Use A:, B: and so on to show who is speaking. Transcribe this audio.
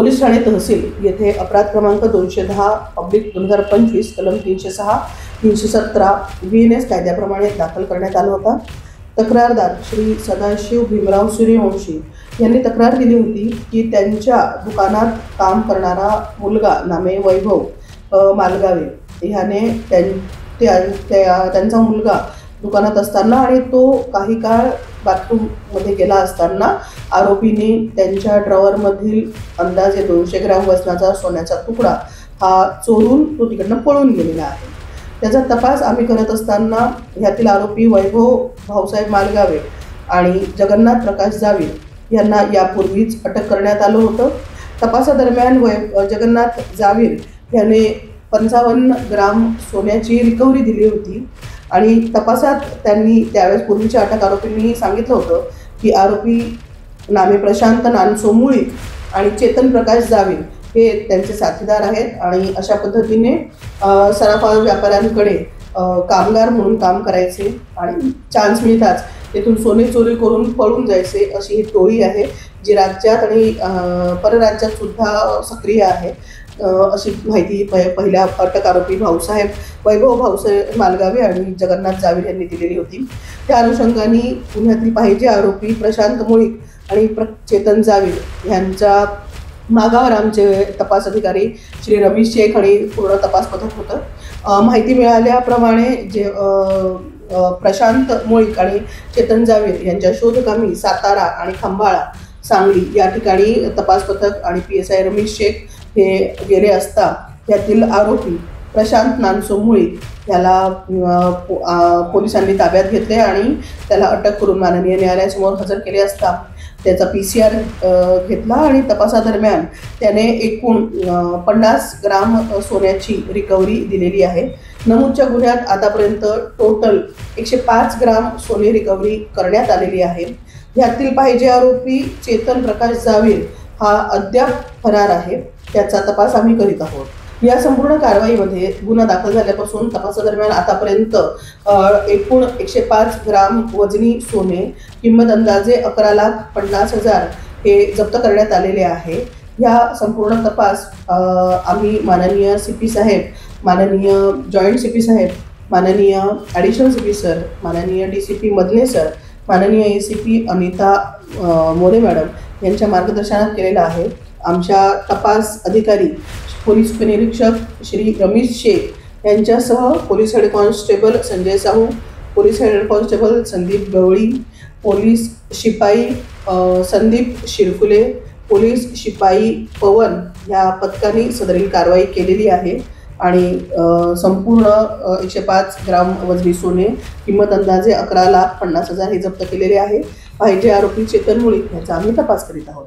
A: Police Thane तहसील येथे अपराध क्रमांक 210/2025 कलम 306, 317 VNS कायद्याप्रमाणे दाखल करण्यात आला होता। तक्रारदार श्री सदाशिव भीमराव सूर्यवंशी यांनी तक्रार दिली होती की त्यांच्या दुकानात काम करणारा मुलगा नामे वैभव मालगावे ह्याने त्यांचा मुलगा दुकानात असताना आणि तो काही काळ बाथरूममध्ये गेला असताना आरोपीने त्यांच्या ड्रॉवरमधील अंदाजे 200 ग्रॅम वजनाचा सोन्याचा तुकडा हा चोरून तो तिकडनं पळून गेलेला आहे। त्याचा तपास आम्ही करत असताना ह्यातील आरोपी वैभव भाऊसाहेब मालगावे आणि जगन्नाथ प्रकाश जावीर यांना यापूर्वीच अटक करण्यात आलं होतं। तपासादरम्यान जगन्नाथ जावीर याने 55 ग्राम सोन्याची रिकव्हरी दिली होती आणि तपासात त्यांनी त्यावेळेस पूर्वीच्या अटक आरोपींनी सांगितलं होतं की आरोपी नामे प्रशांत नानसो मुळीक आणि चेतन प्रकाश जावीर हे त्यांचे साथीदार आहेत आणि अशा पद्धतीने सराफा व्यापाऱ्यांकडे कामगार म्हणून काम करायचे आणि चान्स मिळताच तेथून सोने चोरी करून पळून जायचे अशी ही टोळी आहे जी राज्यात आणि परराज्यात सुद्धा सक्रिय आहे अशी माहिती पहिल्या अटक आरोपी वैभव भाऊसाहेब मालगावे आणि जगन्नाथ जावीर यांनी दिलेली होती। त्या अनुषंगाने पुण्यातील पाहिजे आरोपी प्रशांत मुळीक आणि चेतन जावीर यांच्या मागावर आमचे तपास अधिकारी श्री रमेश शेख आणि पूर्ण तपास पथक होतं। माहिती मिळाल्याप्रमाणे जे प्रशांत मुळीक आणि चेतन जावीर यांच्या शोधकामी सातारा आणि खंबाळा सांगली या ठिकाणी तपास पथक आणि PSI रमेश शेख हे गेले असता यातील आरोपी प्रशांत नानसो मुळीक याला पोलिसांनी ताब्यात घेतले आणि त्याला अटक करून माननीय न्यायालयासमोर हजर केले असता त्याचा PCR घेतला आणि तपासादरम्यान त्याने एकूण 50 ग्राम सोन्याची रिकव्हरी दिलेली आहे। नमूदच्या गुन्ह्यात आतापर्यंत टोटल 105 ग्राम सोने रिकव्हरी करण्यात आलेली आहे। यातील पाहिजे आरोपी चेतन प्रकाश जावीर हा अद्याप फरार आहे, त्याचा तपास आम्ही करीत आहोत। या संपूर्ण कारवाईमध्ये गुन्हा दाखल झाल्यापासून तपासादरम्यान आतापर्यंत एकूण 105 ग्राम वजनी सोने किंमत अंदाजे 11,50,000 हे जप्त करण्यात आलेले आहे। या संपूर्ण तपास आम्ही माननीय CP साहेब, माननीय जॉईंट CP साहेब, माननीय ॲडिशनल CP सर, माननीय DCP मदने सर, माननीय ACP अनिता मोरे मॅडम यांच्या मार्गदर्शनात केलेला आहे। आमच्या तपास अधिकारी पोलीस उपनिरीक्षक श्री रमेश शेख यांच्यासह police head constable Sanjay Sahu, police head constable Sandeep Gawali, police शिपाई संदीप शिरफुले, पोलीस शिपाई पवन या पथकाने सदरील कारवाई केलेली आहे आणि संपूर्ण 105 ग्राम वजनी सोने किंमत अंदाजे 11,50,000 हे जप्त केलेले आहे। पाहिजे आरोपी चेतन मुळीक याचा आम्ही तपास करीत आहोत।